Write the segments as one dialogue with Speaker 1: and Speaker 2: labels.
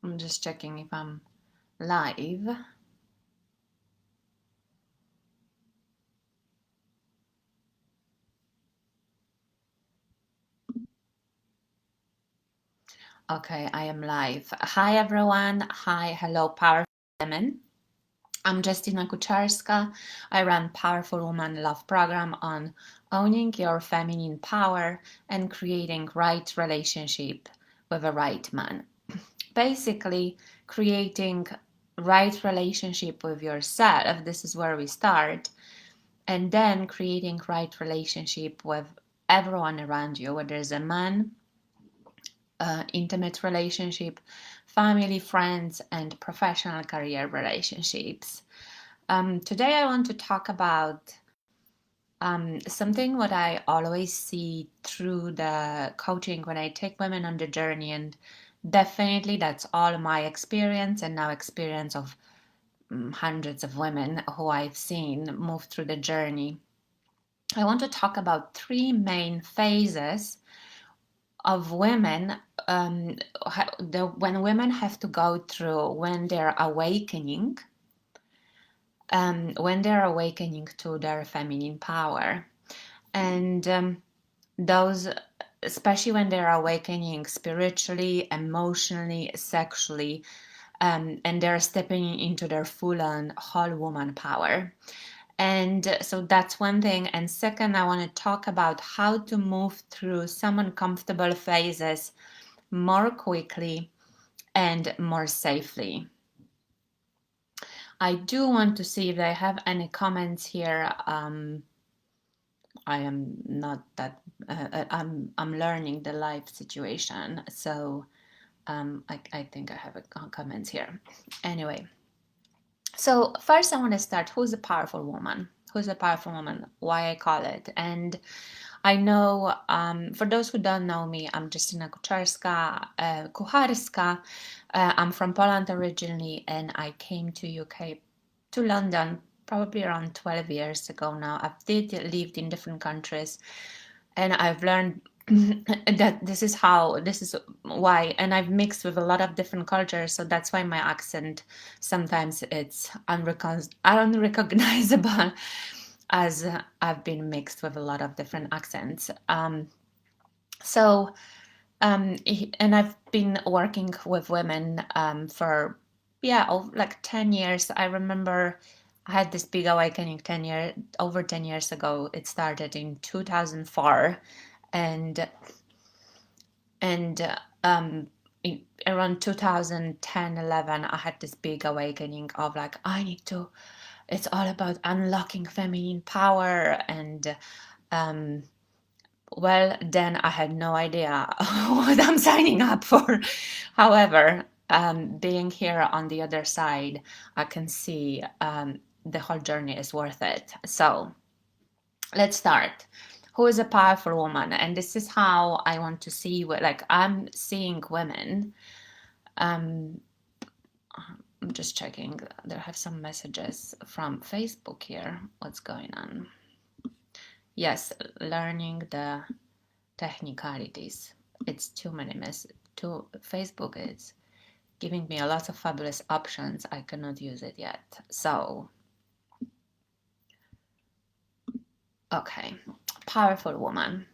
Speaker 1: I'm just checking if I'm live. Okay, I am live. Hi everyone. Hi, hello, powerful women. I'm Justina Kucharska. I run Powerful Woman Love Program on owning your feminine power and creating right relationship with a right man. Basically, creating right relationship with yourself. This is where we start, and then creating right relationship with everyone around you, whether it's a man, intimate relationship, family, friends, and professional career relationships. Today, I want to talk about something what I always see through the coaching when I take women on the journey, and definitely that's all my experience and now experience of hundreds of women who I've seen move through the journey. I want to talk about three main phases of women, when women have to go through when they're awakening, to their feminine power. And those, especially when they're awakening spiritually, emotionally, sexually, and they're stepping into their full-on whole woman power. And so that's one thing. And second, I want to talk about how to move through some uncomfortable phases more quickly and more safely. I do want to see if I have any comments here. I am not that. I'm learning the live situation, so I think I have a comments here. Anyway, so first I want to start. Who's a powerful woman? Who's a powerful woman? Why I call it? And I know, for those who don't know me, I'm Justyna Kucharska. I'm from Poland originally, and I came to UK, to London, probably around 12 years ago now. I've lived in different countries, and I've learned that this is why, and I've mixed with a lot of different cultures, so that's why my accent sometimes it's unrecognizable, as I've been mixed with a lot of different accents. And I've been working with women for like 10 years. I remember I had this big awakening over 10 years ago. It started in 2004, and around 2010-11, I had this big awakening of like, it's all about unlocking feminine power. And well, then I had no idea what I'm signing up for. However, being here on the other side, I can see the whole journey is worth it. So let's start. Who is a powerful woman? And this is how I want to see like I'm seeing women. I'm just checking. There have some messages from Facebook here. What's going on? Yes, learning the technicalities. It's too many Facebook is giving me a lot of fabulous options. I cannot use it yet. So, okay, powerful woman.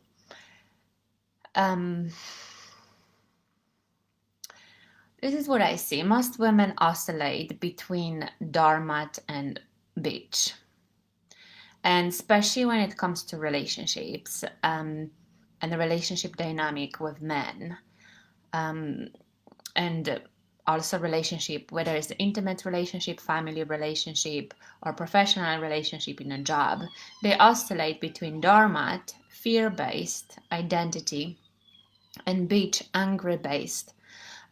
Speaker 1: This is what I see. Most women oscillate between doormat and beach, and especially when it comes to relationships, and the relationship dynamic with men, and also relationship, whether it's intimate relationship, family relationship, or professional relationship in a job. They oscillate between doormat, fear-based identity, and beach, angry-based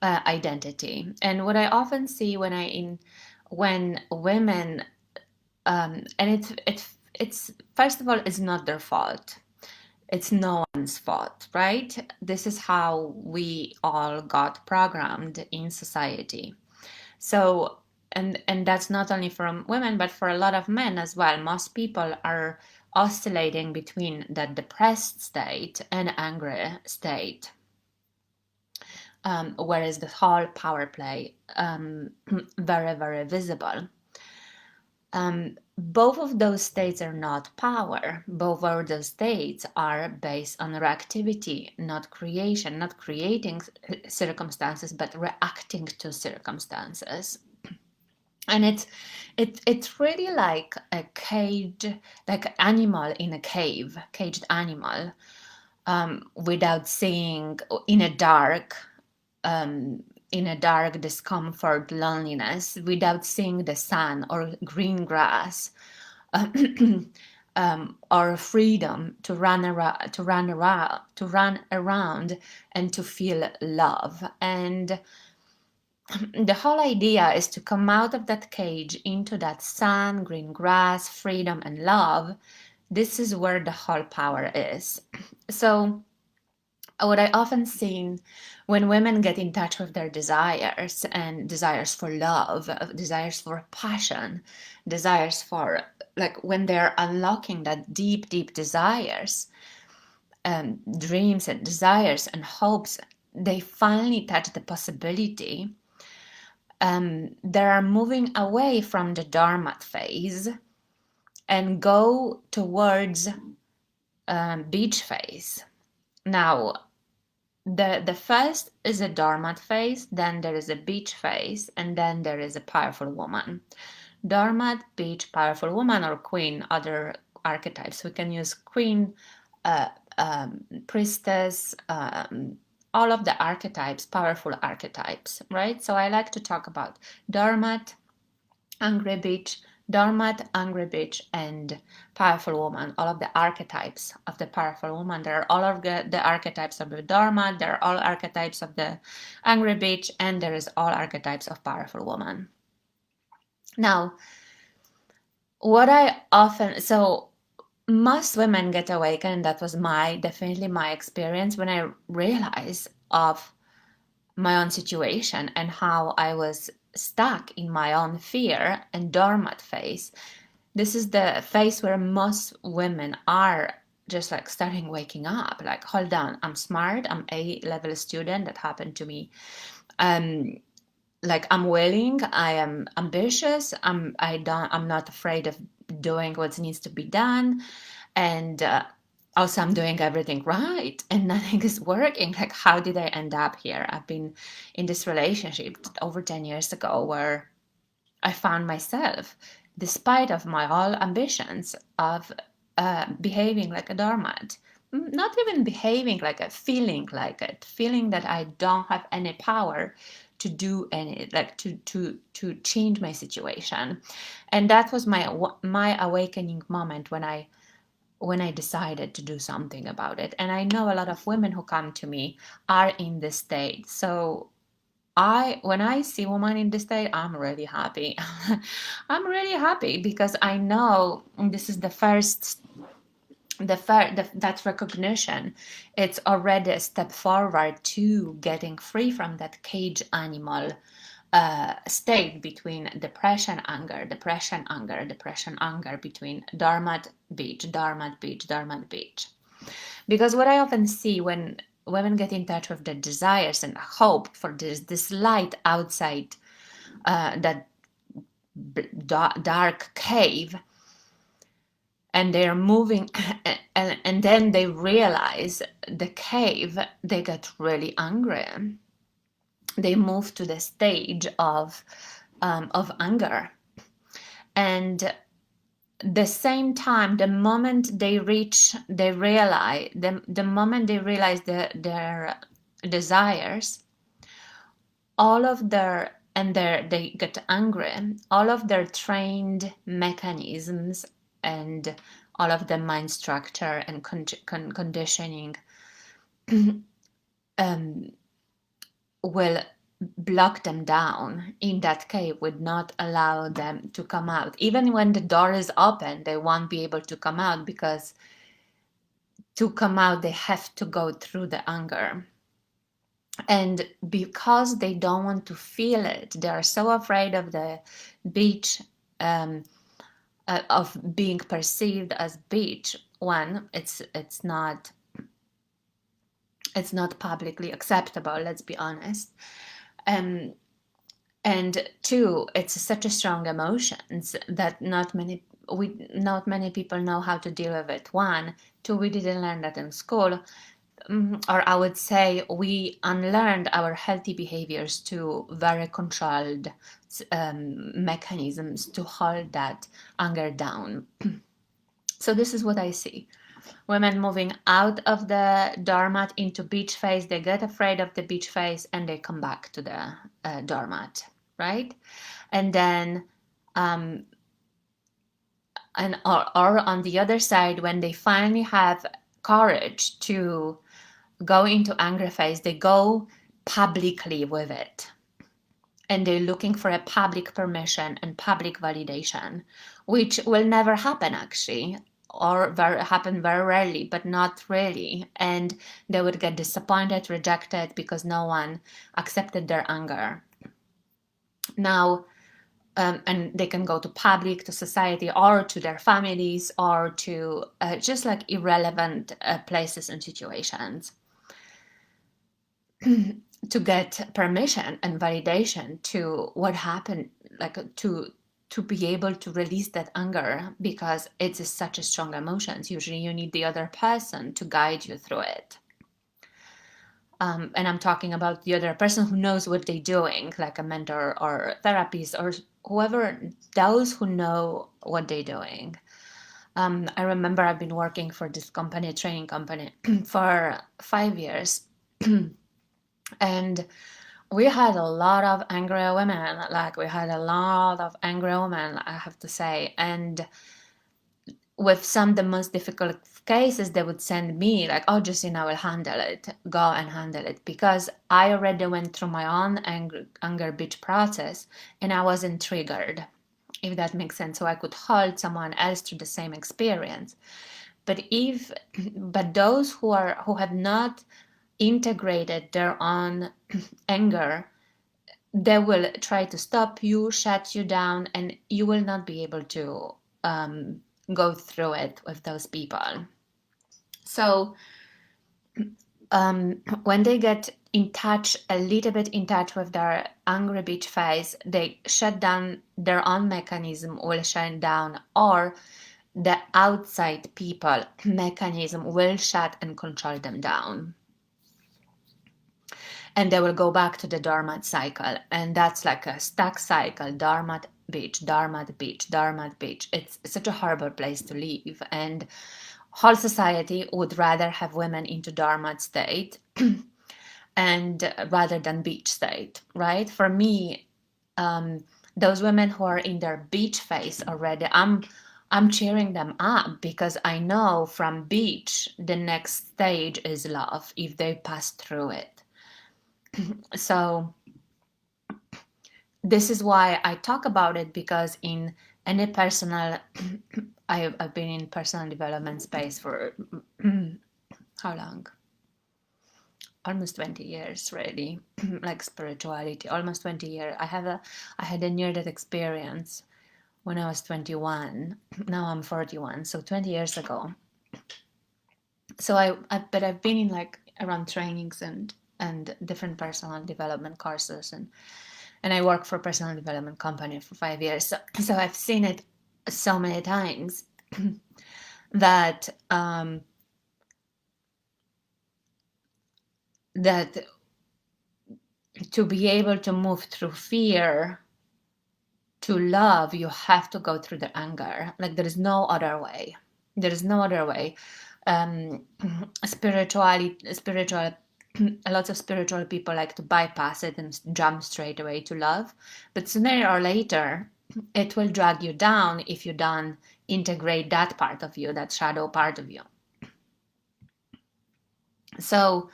Speaker 1: identity. And what I often see when women, and it's first of all, it's not their fault. It's no one's fault, right? This is how we all got programmed in society. So, and that's not only from women, but for a lot of men as well. Most people are oscillating between that depressed state and angry state. where is the whole power play very, very visible. Both of those states are not power. Both of those states are based on reactivity, not creation, not creating circumstances, but reacting to circumstances. And it's really like a cage, like animal in a cave, caged animal, without seeing in a dark discomfort, loneliness, without seeing the sun or green grass, or freedom to run around and to feel love. And the whole idea is to come out of that cage into that sun, green grass, freedom, and love. This is where the whole power is. So what I often see when women get in touch with their desires, and desires for love, desires for passion, desires for, like, when they're unlocking that deep, deep desires, dreams and desires and hopes, they finally touch the possibility. They are moving away from the doormat phase and go towards beach phase. Now, the first is a doormat phase, then there is a beach phase, and then there is a powerful woman. Doormat, beach, powerful woman, or queen, other archetypes. We can use queen, priestess, all of the archetypes, powerful archetypes, right? So I like to talk about doormat, angry beach, doormat, angry beach, and powerful woman. All of the archetypes of the powerful woman. There are all of the archetypes of the doormat. There are all archetypes of the angry beach, and there is all archetypes of powerful woman. Now, most women get awakened. That was definitely my experience when I realized of my own situation and how I was stuck in my own fear and doormat phase. This is the phase where most women are just like starting waking up, like, hold on, I'm smart, I'm A-level student, that happened to me. Like, I'm willing, I am ambitious, I'm not afraid of doing what needs to be done, and also I'm doing everything right and nothing is working. Like, how did I end up here? I've been in this relationship over 10 years ago where I found myself, despite of my all ambitions of behaving like a doormat, not even behaving like it, feeling that I don't have any power to do any, like, to change my situation. And that was my awakening moment when I decided to do something about it. And I know a lot of women who come to me are in this state. So when I see women in this state, I'm really happy. I'm really happy because I know this is that recognition. It's already a step forward to getting free from that cage animal state between depression, anger, depression, anger, depression, anger, between doormat, beach, doormat, beach, doormat, beach. Because what I often see when women get in touch with their desires and hope for this light outside that dark cave, and they're moving, and then they realize the cave, they get really angry. They move to the stage of anger, and the same time, the moment they realize their desires, all of they get angry, all of their trained mechanisms and all of the mind structure and conditioning will block them down in that cave, would not allow them to come out. Even when the door is open, they won't be able to come out, because to come out they have to go through the anger. And because they don't want to feel it, they are so afraid of the beach, of being perceived as beach. One, it's not It's not publicly acceptable, let's be honest. Um, and two, it's such a strong emotions that not many people know how to deal with it. One, two, we didn't learn that in school. Or I would say we unlearned our healthy behaviors to very controlled mechanisms to hold that anger down. So this is what I see. Women moving out of the doormat into beach phase, they get afraid of the beach phase and they come back to the doormat, right? And then, or on the other side, when they finally have courage to go into anger phase, they go publicly with it. And they're looking for a public permission and public validation, which will never happen actually, or happen very rarely, but not really. And they would get disappointed, rejected because no one accepted their anger. Now, and they can go to public, to society, or to their families, or to just like irrelevant places and situations to get permission and validation to what happened, like to be able to release that anger, because it's such a strong emotions. Usually you need the other person to guide you through it. And I'm talking about the other person who knows what they're doing, like a mentor or therapist or whoever, those who know what they're doing. I remember I've been working for this company, a training company, for 5 years. And we had a lot of angry women, like we had a lot of angry women, I have to say. And with some of the most difficult cases, they would send me like, oh, Justina will handle it, go and handle it, because I already went through my own anger bitch process and I wasn't triggered, if that makes sense. So I could hold someone else through the same experience. But those who have not integrated their own anger, they will try to stop you, shut you down, and you will not be able to go through it with those people. So when they get in touch, a little bit in touch with their angry bitch phase, they shut down, their own mechanism will shut down, or the outside people mechanism will shut and control them down. And they will go back to the doormat cycle. And that's like a stuck cycle, doormat, beach, doormat, beach, doormat, beach. It's such a horrible place to live. And whole society would rather have women into doormat state and rather than beach state, right? For me, those women who are in their beach phase already, I'm cheering them up, because I know from beach the next stage is love if they pass through it. So this is why I talk about it, because in any personal, I've been in personal development space for how long? Almost 20 years, really. Like spirituality, almost 20 years. I had a near-death experience when I was 21. Now I'm 41, so 20 years ago. So but I've been in like around trainings and different personal development courses, and I work for a personal development company for 5 years. So I've seen it so many times that that to be able to move through fear to love, you have to go through the anger. Like there is no other way. There is no other way. Spiritual, a lot of spiritual people like to bypass it and jump straight away to love, but sooner or later it will drag you down if you don't integrate that part of you, that shadow part of you. So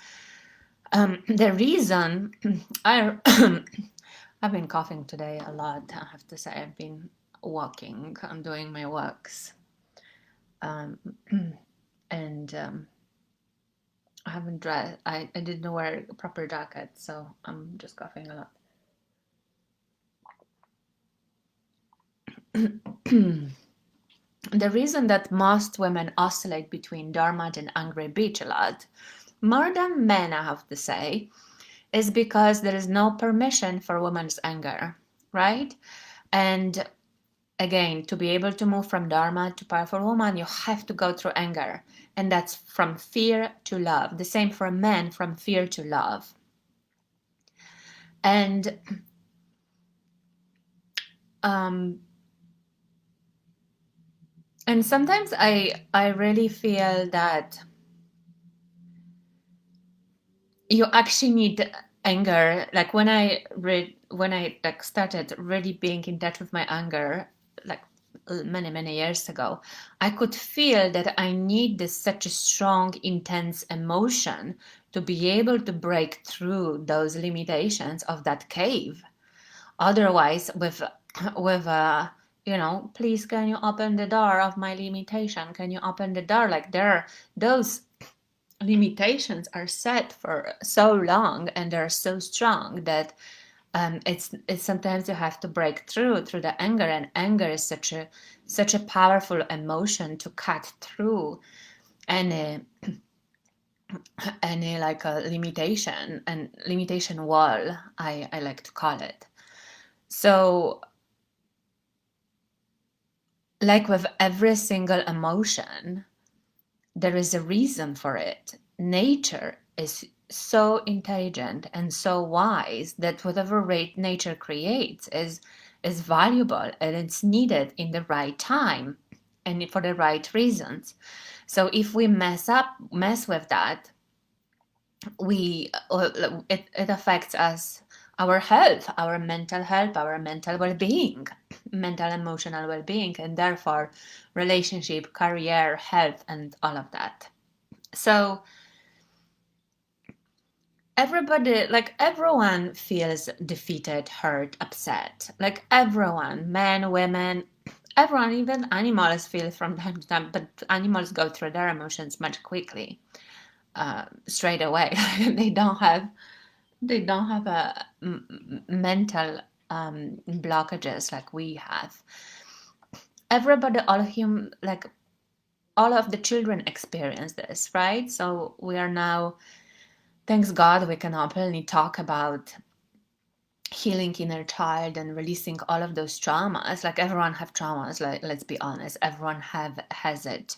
Speaker 1: the reason I've been coughing today a lot, I have to say. I've been walking, I'm doing my walks, and I haven't dressed. I didn't wear a proper jacket, so I'm just coughing a lot. The reason that most women oscillate between doormat and angry beach a lot more than men, I have to say, is because there is no permission for women's anger, right? And again, to be able to move from dharma to powerful woman, you have to go through anger. And that's from fear to love. The same for men, from fear to love. And um, and sometimes I really feel that you actually need anger. Like when I read, when I like started really being in touch with my anger, like many years ago, I could feel that I need this such a strong, intense emotion to be able to break through those limitations of that cave. Otherwise, with please can you open the door of my limitation? Can you open the door? Like there, those limitations are set for so long and they're so strong that it's sometimes you have to break through the anger, and anger is such a powerful emotion to cut through any any like a limitation and limitation wall, I like to call it. So like with every single emotion, there is a reason for it. Nature is so intelligent and so wise that whatever rate nature creates is valuable and it's needed in the right time and for the right reasons. So if we mess with that, we it affects us, our health, our mental health, our mental well-being, mental emotional well-being, and therefore relationship, career, health, and all of that. So everybody, like everyone feels defeated, hurt, upset. Like everyone, men, women, everyone, even animals feel from time to time, but animals go through their emotions much quickly, straight away. They don't have a mental blockages like we have. Everybody, all of him, like all of the children experience this, right? So we are now, thanks God, we can openly talk about healing inner child and releasing all of those traumas. Like everyone have traumas, like let's be honest, everyone has it,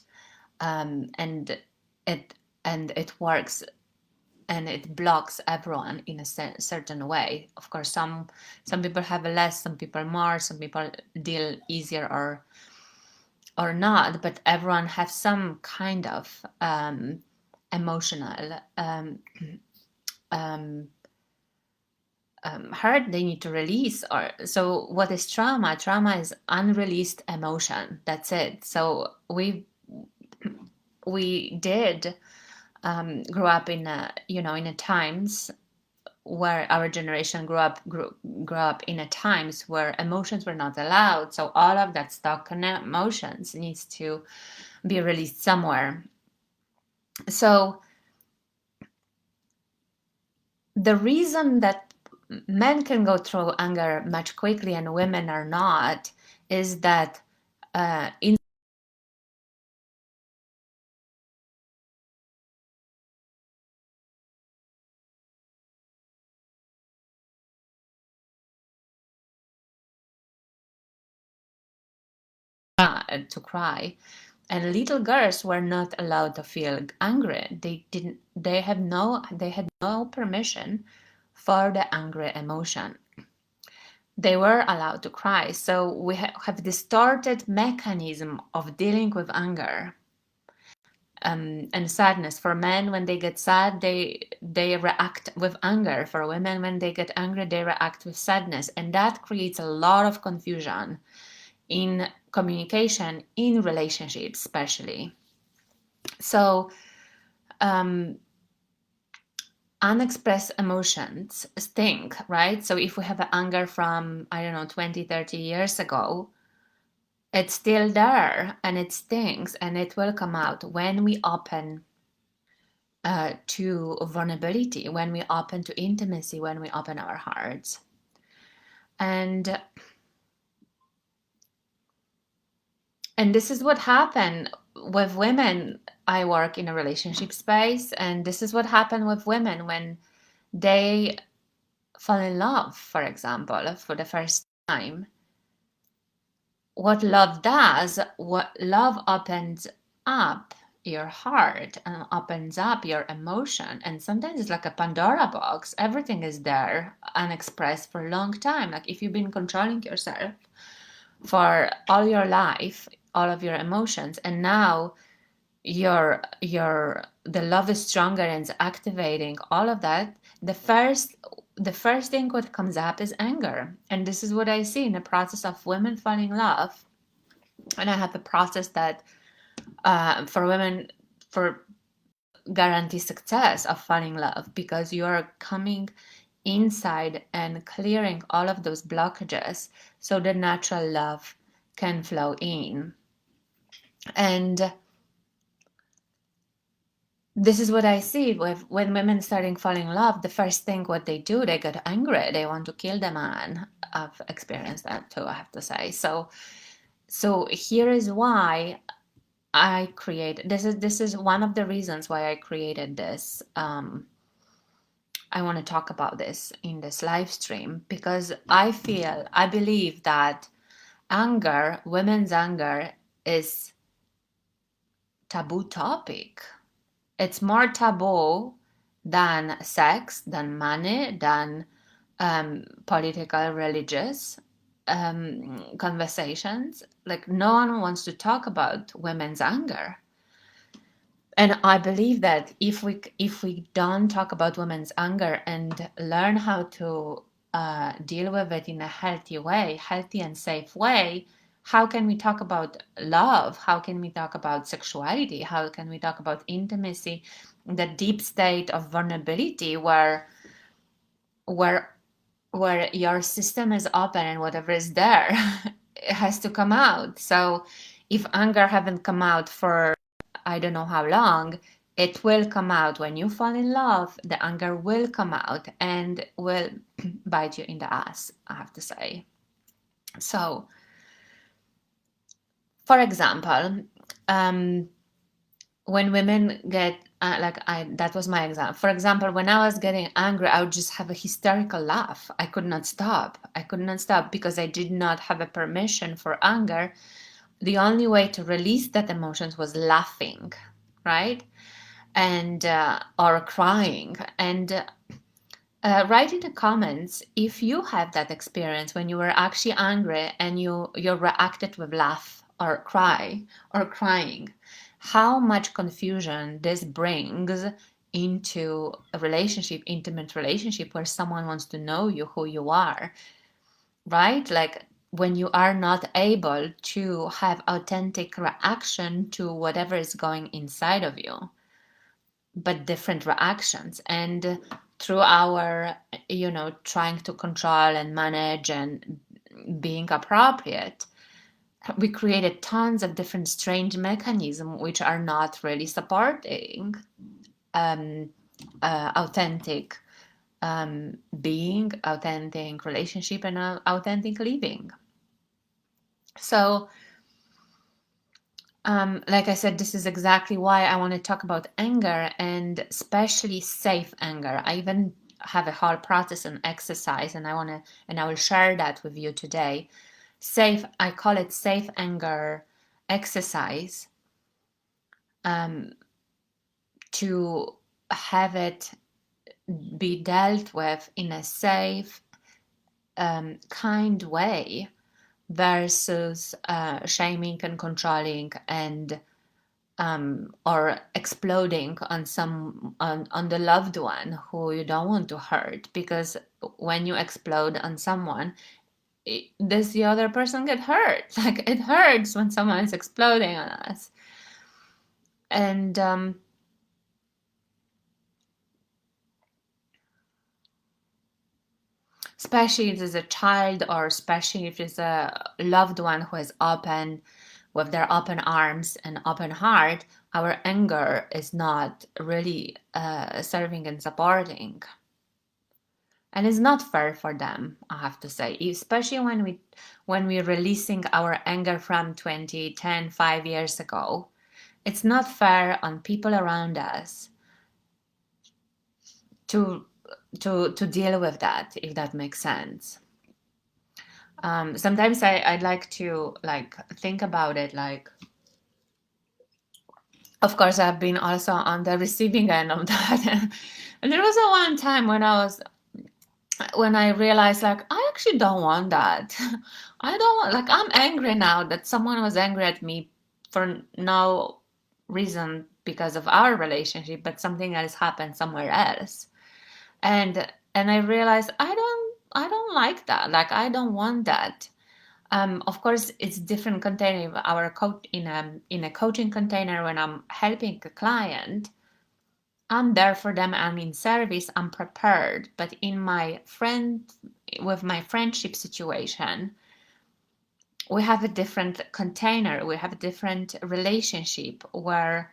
Speaker 1: and it it works and it blocks everyone in a certain way. Of course, some people have less, some people more, some people deal easier or not, but everyone has some kind of emotional hurt they need to release. Or so what is trauma? Trauma is unreleased emotion, that's it. So we did grow up in a, in a times where our generation grew up in a times where emotions were not allowed, so all of that stuck emotions needs to be released somewhere. So the reason that men can go through anger much quickly and women are not is that in to cry, and little girls were not allowed to feel angry. They had no permission for the angry emotion. They were allowed to cry. So we have distorted mechanism of dealing with anger and sadness. For men, when they get sad, they react with anger. For women, when they get angry, they react with sadness, and that creates a lot of confusion in communication, in relationships, especially. So unexpressed emotions stink, right? So if we have anger from, I don't know, 20, 30 years ago, it's still there and it stings, and it will come out when we open to vulnerability, when we open to intimacy, when we open our hearts. And this is what happened with women, I work in a relationship space, and this is what happened with women when they fall in love, for example, for the first time. What love does, what love opens up your heart and opens up your emotion. And sometimes it's like a Pandora box. Everything is there unexpressed for a long time. Like if you've been controlling yourself for all your life, all of your emotions, and now the love is stronger and it's activating all of that. The first thing what comes up is anger, and this is what I see in the process of women falling in love. And I have a process that for women, for guarantee success of falling in love, because you are coming inside and clearing all of those blockages so the natural love can flow in. And this is what I see with when women starting falling in love. The first thing what they do, they get angry. They want to kill the man. I've experienced that too, I have to say. So here is why I created this is one of the reasons why I created this. I want to talk about this in this live stream because I believe that anger, women's anger, is taboo topic. It's more taboo than sex, than money, than political, religious conversations. Like no one wants to talk about women's anger. And I believe that if we don't talk about women's anger and learn how to deal with it in a healthy and safe way, how can we talk about love? How can we talk about sexuality? How can we talk about intimacy? The deep state of vulnerability where where your system is open and whatever is there it has to come out. So if anger haven't come out for I don't know how long, it will come out when you fall in love. The anger will come out and will bite you in the ass, I have to say. So, for example, when women get that was my example. For example, when I was getting angry, I would just have a hysterical laugh. I could not stop. Because I did not have a permission for anger. The only way to release that emotions was laughing, right? And or crying. And write in the comments if you have that experience when you were actually angry and you reacted with laugh or cry or crying. How much confusion this brings into a relationship, intimate relationship, where someone wants to know you, who you are, right? Like when you are not able to have authentic reaction to whatever is going inside of you, but different reactions. And through our trying to control and manage and being appropriate, we created tons of different strange mechanisms which are not really supporting authentic being, authentic relationship, and authentic living. So like I said, this is exactly why I want to talk about anger, and especially safe anger. I even have a whole process and exercise, and I will share that with you today. I call it safe anger exercise, to have it be dealt with in a safe, kind way, versus shaming and controlling and or exploding on the loved one who you don't want to hurt. Because when you explode on someone, does the other person get hurt? Like it hurts when someone is exploding on us. And especially if it's a child, or especially if it's a loved one who is open, with their open arms and open heart, our anger is not really serving and supporting. And it's not fair for them, I have to say, especially when we're releasing our anger from 2010, 5 years ago. it's not fair on people around us to to deal with that, if that makes sense. Sometimes I'd like to like think about it like, of course I've been also on the receiving end of that. And there was a one time when I realized like I actually don't want that. I don't want, like, I'm angry now that someone was angry at me for no reason because of our relationship, but something else happened somewhere else. And I realized I don't like that. Like I don't want that. Of course, it's different container. Our in a coaching container, when I'm helping a client, I'm there for them. I'm in service. I'm prepared. But in my with my friendship situation, we have a different container. We have a different relationship where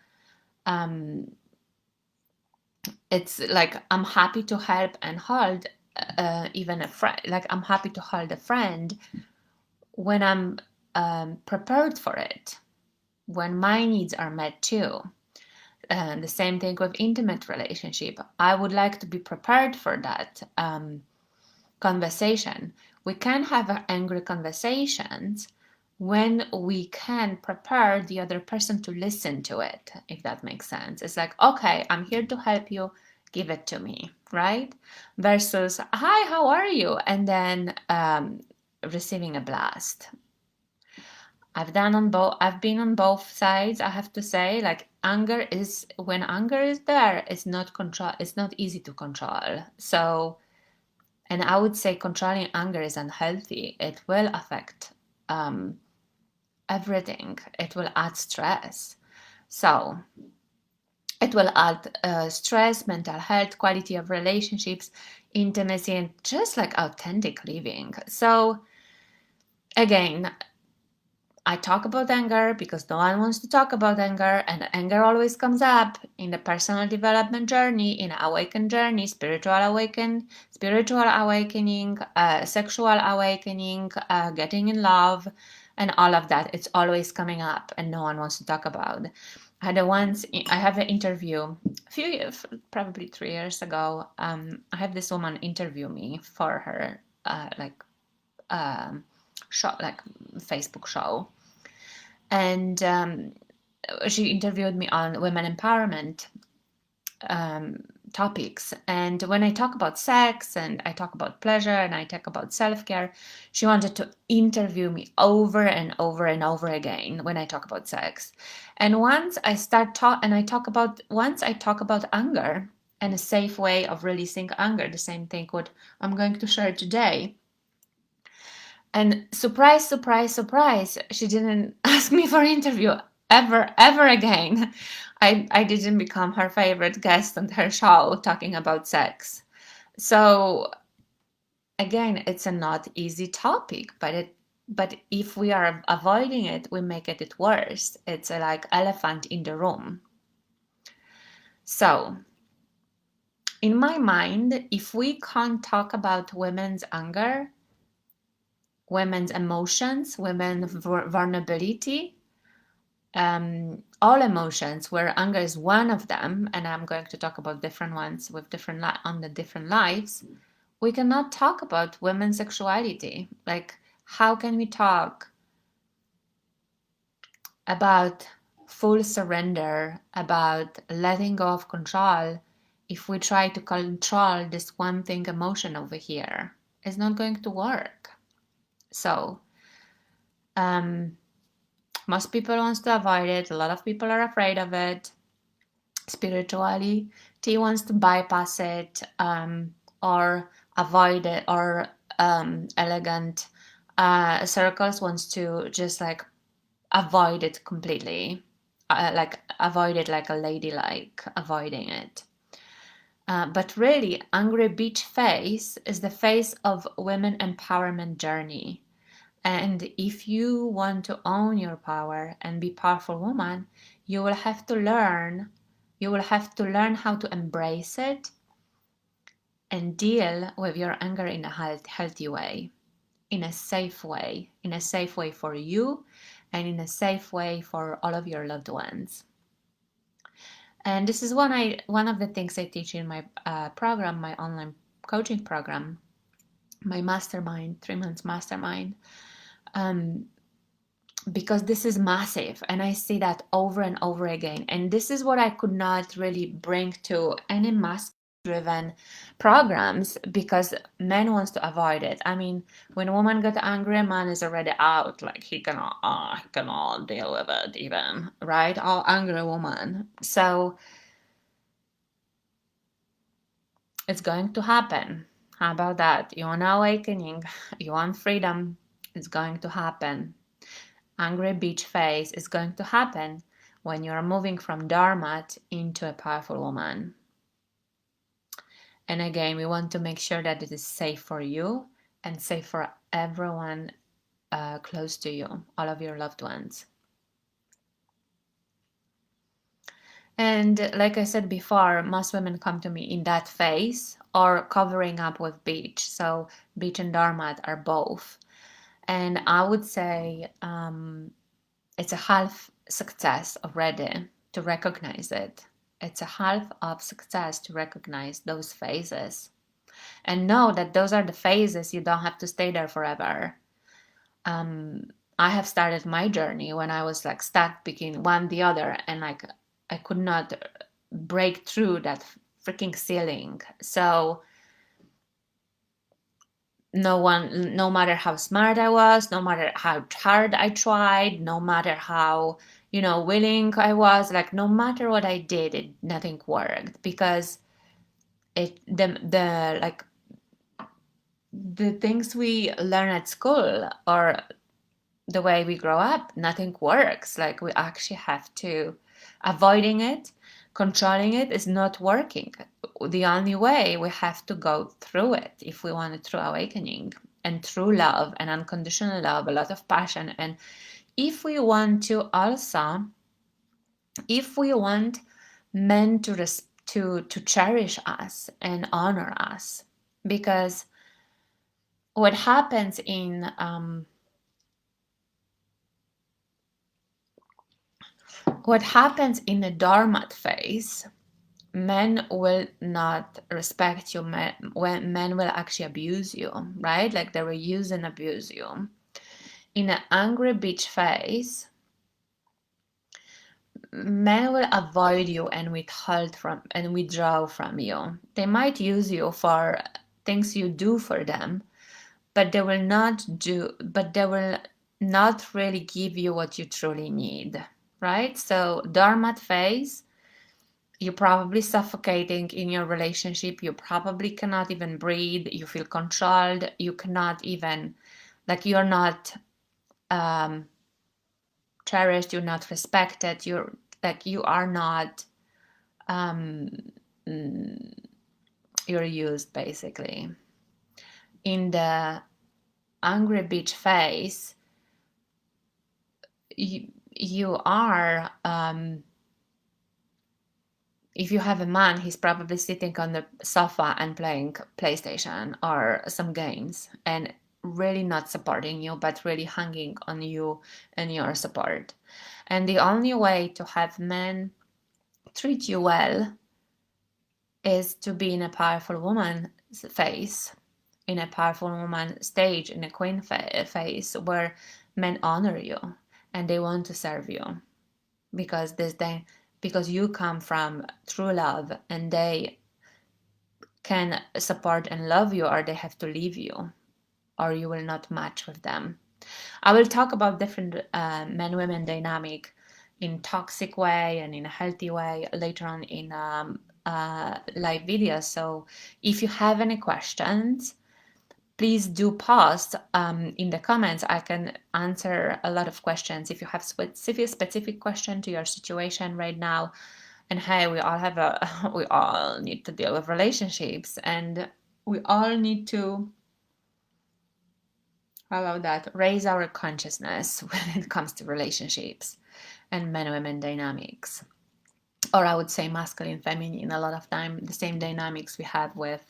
Speaker 1: it's like I'm happy to help and hold even a friend. Like I'm happy to hold a friend when I'm prepared for it, when my needs are met too. And the same thing with intimate relationship. I would like to be prepared for that conversation. We can have angry conversations when we can prepare the other person to listen to it, if that makes sense. It's like, okay, I'm here to help you, give it to me, right? Versus, hi, how are you? And then receiving a blast. I've been on both sides, I have to say. Like when anger is there, it's not control, it's not easy to control. So, and I would say controlling anger is unhealthy. It will affect everything. It will add stress. So it will add stress, mental health, quality of relationships, intimacy, and just like authentic living. So again, I talk about anger because no one wants to talk about anger, and anger always comes up in the personal development journey, in awakened journey, spiritual awakening, sexual awakening, getting in love, and all of that. It's always coming up, and no one wants to talk about. I have an interview a few years, probably 3 years ago. I have this woman interview me for her show, like Facebook show, and she interviewed me on women empowerment topics. And when I talk about sex and I talk about pleasure and I talk about self-care, she wanted to interview me over and over and over again when I talk about sex. And once I talk about anger and a safe way of releasing anger, the same thing what I'm going to share today. And surprise, surprise, surprise, she didn't ask me for interview ever again. I didn't become her favorite guest on her show talking about sex. So again, it's a not easy topic, but if we are avoiding it, we make it worse. It's a, like elephant in the room. So in my mind, if we can't talk about women's anger, women's emotions, women's vulnerability, all emotions, where anger is one of them, and I'm going to talk about different ones with on the different lives, we cannot talk about women's sexuality. Like, how can we talk about full surrender, about letting go of control, if we try to control this one thing emotion over here? It's not going to work. So, most people want to avoid it. A lot of people are afraid of it. Spirituality wants to bypass it, or avoid it, or elegant circles wants to just like avoid it completely, like avoid it like a ladylike avoiding it. But really, Angry Beach face is the face of women empowerment journey. And if you want to own your power and be powerful woman, you will have to learn how to embrace it and deal with your anger in a healthy way, in a safe way for you and in a safe way for all of your loved ones. And this is one of the things I teach in my program, my online coaching program, my mastermind, 3 months mastermind, because this is massive, and I see that over and over again. And this is what I could not really bring to any mask-driven programs, because men wants to avoid it. I mean, when a woman gets angry, a man is already out. Like he cannot deal with it, even, right? All angry woman. So it's going to happen. How about that? You want awakening, you want freedom, it's going to happen. Angry beach face is going to happen when you are moving from doormat into a powerful woman. And again, we want to make sure that it is safe for you and safe for everyone close to you, all of your loved ones. And like I said before, most women come to me in that phase or covering up with beach. So beach and doormat are both. And I would say it's a half success already to recognize it. It's a half of success to recognize those phases and know that those are the phases. You don't have to stay there forever. I have started my journey when I was like stuck between one the other, and like I could not break through that freaking ceiling. So no matter how smart I was, no matter how hard I tried, no matter how willing I was, like no matter what I did, nothing worked, because the like the things we learn at school or the way we grow up, nothing works. Like we actually have to avoiding it, controlling it is not working. The only way, we have to go through it if we want a true awakening and true love and unconditional love, a lot of passion. And if we want to also, if we want men to cherish us and honor us, because what happens in the doormat phase, men will not respect you. Men will actually abuse you, right? Like they will use and abuse you. In an angry beach phase, men will avoid you and withdraw from you. They might use you for things you do for them, but they will not really give you what you truly need, right? So doormat phase, you're probably suffocating in your relationship. You probably cannot even breathe. You feel controlled. You cannot even, like, you're not cherished. You're not respected. You are not, you're used, basically. In the angry beach phase, you are, if you have a man, he's probably sitting on the sofa and playing PlayStation or some games and really not supporting you, but really hanging on you and your support. And the only way to have men treat you well is to be in a powerful woman phase, in a powerful woman stage, in a queen phase, where men honor you and they want to serve you, because you come from true love and they can support and love you, or they have to leave you, or you will not match with them. I will talk about different men-women dynamic in toxic way and in a healthy way later on in live videos. So if you have any questions, please do post in the comments. I can answer a lot of questions. If you have specific question to your situation right now, and hey, we all need to deal with relationships, and we all need to, how about that, raise our consciousness when it comes to relationships and men-women dynamics, or I would say masculine, feminine. A lot of time, the same dynamics we have with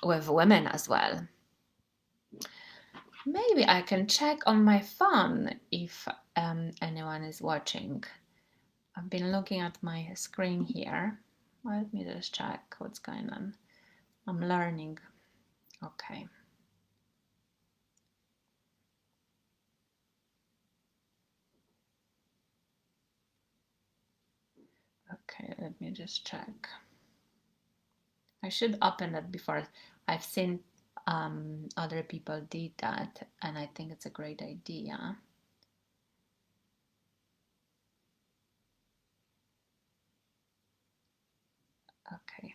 Speaker 1: with women as well. Maybe I can check on my phone if anyone is watching. I've been looking at my screen here. Let me just check what's going on. I'm learning. Okay. Okay, let me just check. I should open it before. I've seen other people did that, and I think it's a great idea. Okay.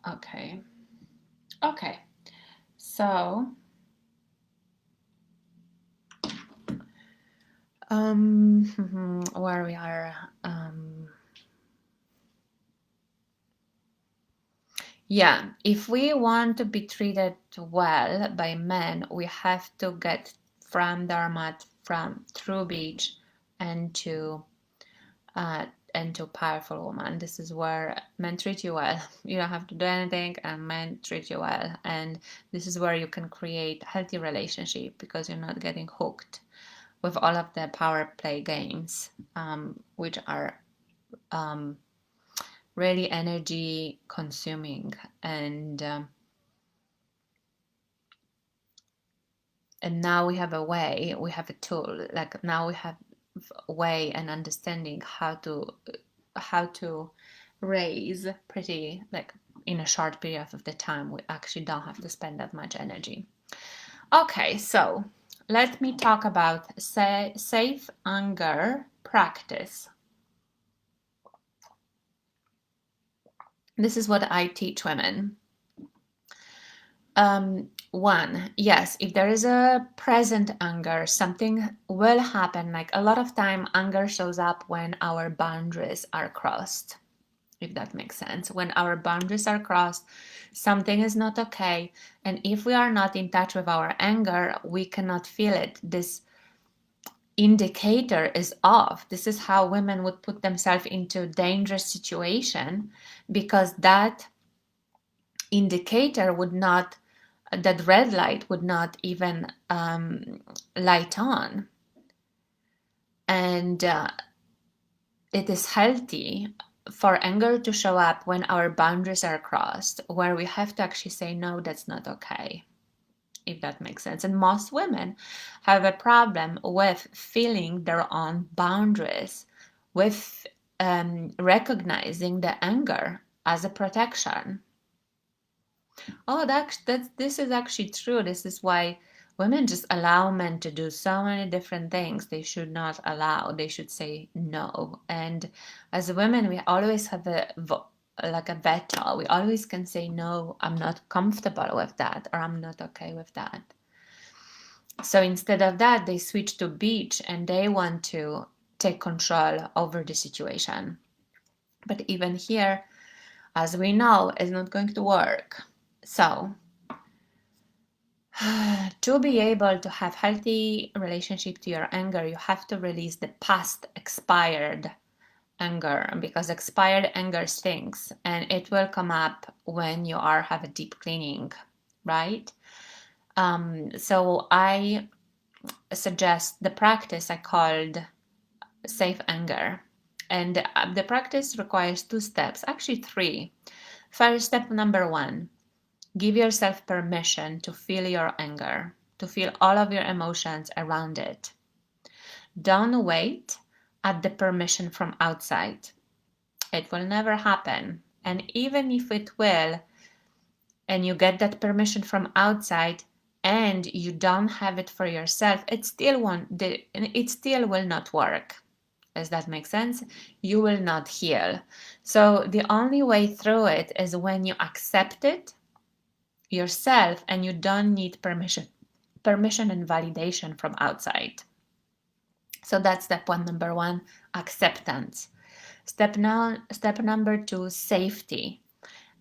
Speaker 1: Okay. Okay. So, where we are. Yeah, if we want to be treated well by men, we have to get from doormat, from through beach, and to powerful woman. This is where men treat you well. You don't have to do anything, and men treat you well. And this is where you can create healthy relationship because you're not getting hooked with all of the power play games, which are really energy consuming and now we have a way, we have a tool, like now we have a way and understanding how to raise pretty, like, in a short period of the time. We actually don't have to spend that much energy. Okay, so let me talk about safe anger practice. This is what I teach women. One, yes, if there is a present anger, something will happen. Like a lot of time, anger shows up when our boundaries are crossed, if that makes sense. When our boundaries are crossed, something is not okay. And if we are not in touch with our anger, we cannot feel it. This indicator is off. This is how women would put themselves into a dangerous situation, because that indicator would not, that red light would not even light on. And it is healthy for anger to show up when our boundaries are crossed, where we have to actually say, no, that's not okay, if that makes sense. And most women have a problem with feeling their own boundaries, with recognizing the anger as a protection. Oh, this is actually true. This is why women just allow men to do so many different things they should not allow. They should say no. And as women, we always have like a veto. We always can say no. I'm not comfortable with that, or I'm not okay with that. So instead of that, they switch to beach and they want to take control over the situation. But even here, as we know, it's not going to work. So to be able to have healthy relationship to your anger, you have to release the past expired anger, because expired anger stinks and it will come up when you have a deep cleaning, right? So I suggest the practice I called safe anger. And the practice requires 2 steps, actually 3. First, step number 1, give yourself permission to feel your anger, to feel all of your emotions around it. Don't wait at the permission from outside. It will never happen. And even if it will, and you get that permission from outside and you don't have it for yourself, it still will not work. Does that make sense? You will not heal. So the only way through it is when you accept it yourself and you don't need permission and validation from outside. So that's step number 1, acceptance. Step number 2, safety.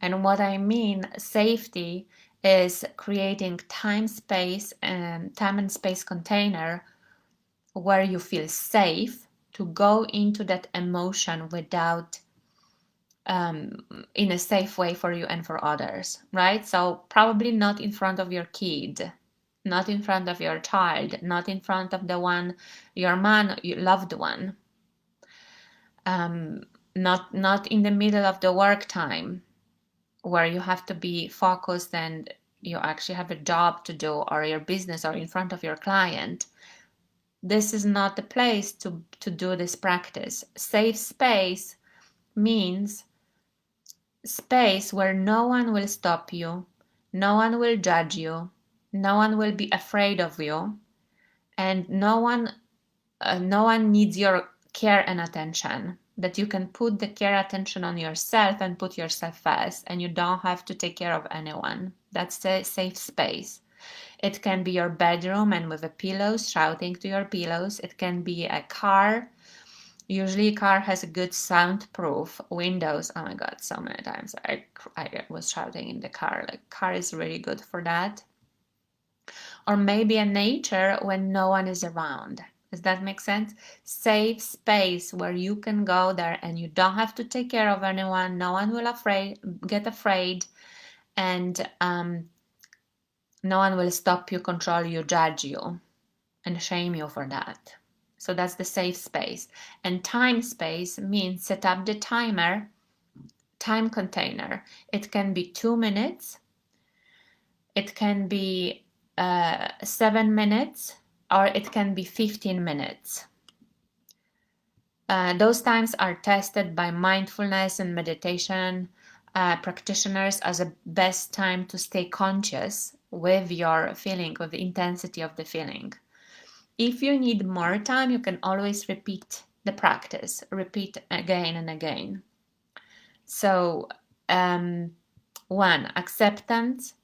Speaker 1: And what I mean, safety is creating time and space container where you feel safe to go into that emotion without in a safe way for you and for others, right? So probably not in front of your kid, not in front of your child, not in front of the one, your man, your loved one, not in the middle of the work time where you have to be focused and you actually have a job to do, or your business, or in front of your client. This is not the place to do this practice. Safe space means space where no one will stop you, no one will judge you, no one will be afraid of you, and no one needs your care and attention. That you can put the care attention on yourself and put yourself first, and you don't have to take care of anyone. That's a safe space. It can be your bedroom and with a pillows, shouting to your pillows. It can be a car. Usually a car has a good soundproof windows. Oh my god, so many times I was shouting in the car. Like, car is really good for that. Or maybe a nature when no one is around. Does that make sense? Safe space where you can go there and you don't have to take care of anyone. No one will get afraid, and no one will stop you, control you, judge you, and shame you for that. So that's the safe space. And time space means set up the timer, time container. It can be 2 minutes, it can be 7 minutes, or it can be 15 minutes. Those times are tested by mindfulness and meditation practitioners as a best time to stay conscious with your feeling, with the intensity of the feeling. If you need more time, you can always repeat the practice, repeat again and again. So, 1, acceptance,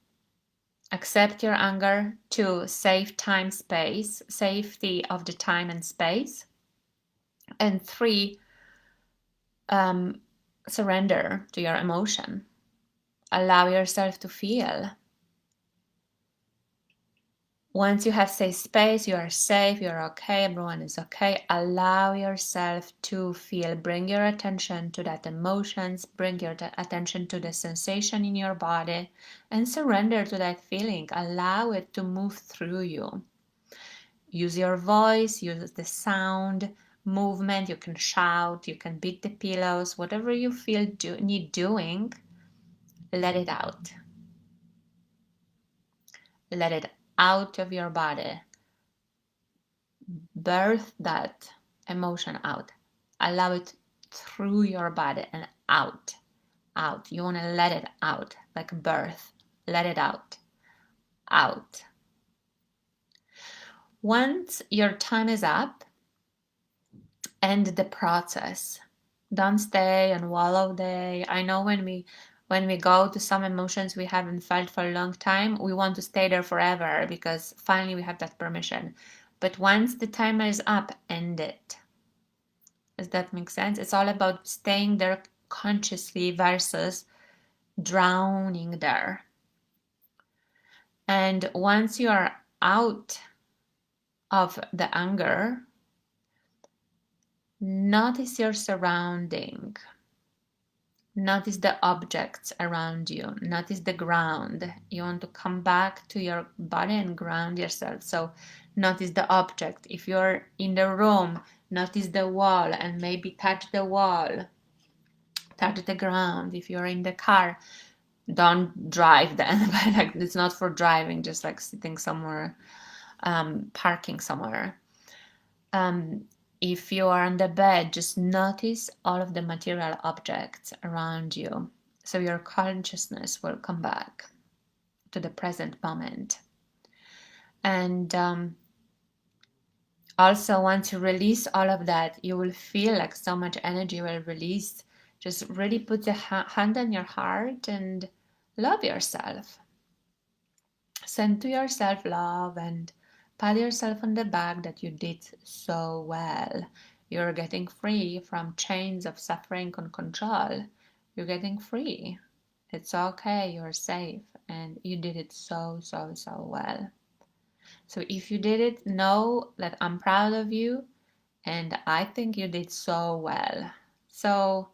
Speaker 1: accept your anger. 2, safe time, space, safety of the time and space. And 3, surrender to your emotion. Allow yourself to feel. Once you have safe space, you are safe, you're okay, everyone is okay. Allow yourself to feel. Bring your attention to that emotions, bring your attention to the sensation in your body, and surrender to that feeling. Allow it to move through you. Use your voice, use the sound, movement. You can shout, you can beat the pillows, whatever you feel need doing, let it out. Let it out of your body. Birth that emotion out. Allow it through your body and out. Out. You want to let it out, like birth. Let it out. Out. Once your time is up, end the process. Don't stay and wallow there. I know when we go to some emotions we haven't felt for a long time, we want to stay there forever because finally we have that permission. But once the timer is up, end it. Does that make sense? It's all about staying there consciously versus drowning there. And once you are out of the anger, notice your surrounding. Notice the objects around you. Notice the ground. You want to come back to your body and ground yourself. So notice the object. If you're in the room, notice the wall and maybe touch the wall. Touch the ground. If you're in the car, don't drive then. Like, it's not for driving, just like sitting somewhere, parking somewhere. If you are on the bed, just notice all of the material objects around you. So your consciousness will come back to the present moment. And also, once you release all of that, you will feel like so much energy will release. Just really put the hand on your heart and love yourself. Send to yourself love and pat yourself on the back that you did so well. You're getting free from chains of suffering and control. You're getting free. It's okay, you're safe, and you did it so, so, so well. So if you did it, know that I'm proud of you, and I think you did so well. So,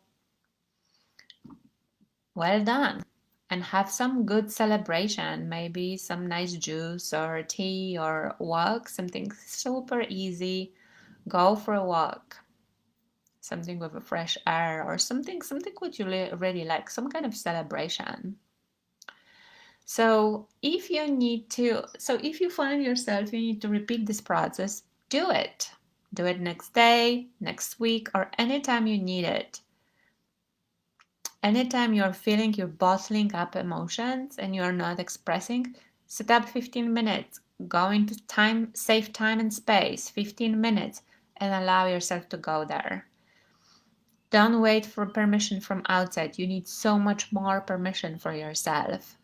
Speaker 1: well done. And have some good celebration, maybe some nice juice or tea or walk, something super easy. Go for a walk, something with a fresh air or something what you really like, some kind of celebration. So if you find yourself you need to repeat this process, do it. Do it next day, next week, or anytime you need it. Anytime you're feeling you're bottling up emotions and you're not expressing, set up 15 minutes. Go into time, save time and space, 15 minutes, and allow yourself to go there. Don't wait for permission from outside. You need so much more permission for yourself.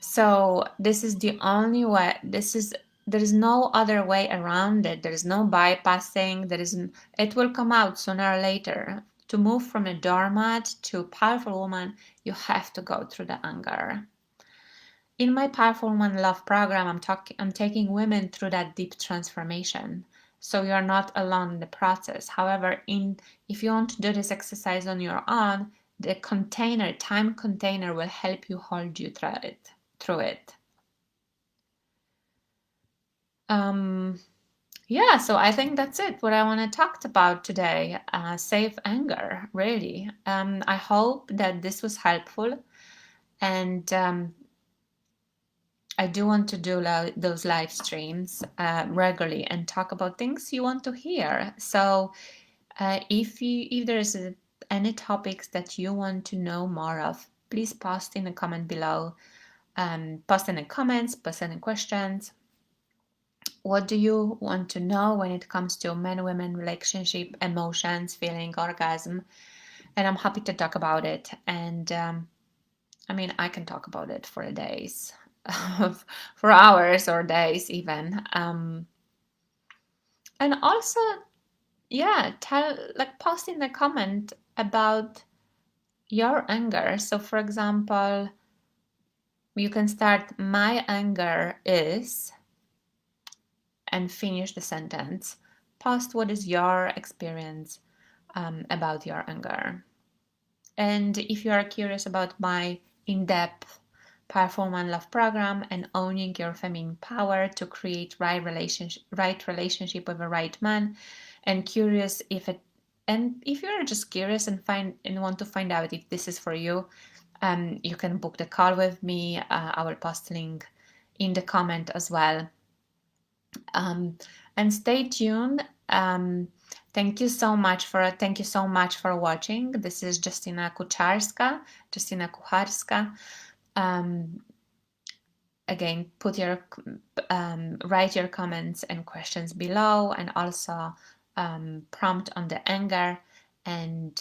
Speaker 1: So this is the only way. There is no other way around it. There is no bypassing. It will come out sooner or later. To move from a doormat to a powerful woman, you have to go through the anger. In my Powerful Woman Love program, I'm taking women through that deep transformation. So you're not alone in the process. However, if you want to do this exercise on your own, the time container will help you hold you through it. Yeah, so I think that's it. What I want to talk about today, safe anger, really. I hope that this was helpful, and I do want to do those live streams regularly and talk about things you want to hear. So if there's any topics that you want to know more of, please post in a comment below. Post in the comments, post any questions. What do you want to know when it comes to men-women relationship, emotions, feeling, orgasm? And I'm happy to talk about it. And I mean, I can talk about it for days, for hours or days even. And also, yeah, post in the comment about your anger. So, for example, you can start, my anger is, and finish the sentence. Post what is your experience about your anger. And if you are curious about my in-depth Powerful Woman Love program and owning your feminine power to create right relationship with a right man, and curious if you're just curious and want to find out if this is for you, you can book the call with me. I will post a link in the comment as well. And stay tuned. Thank you so much for watching. This is Justina Kucharska. Again, write your comments and questions below, and also prompt on the anger. And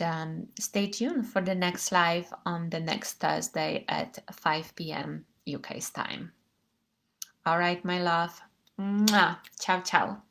Speaker 1: stay tuned for the next live on the next Thursday at 5 p.m. UK's time. All right, my love. Mwah. Ciao, ciao.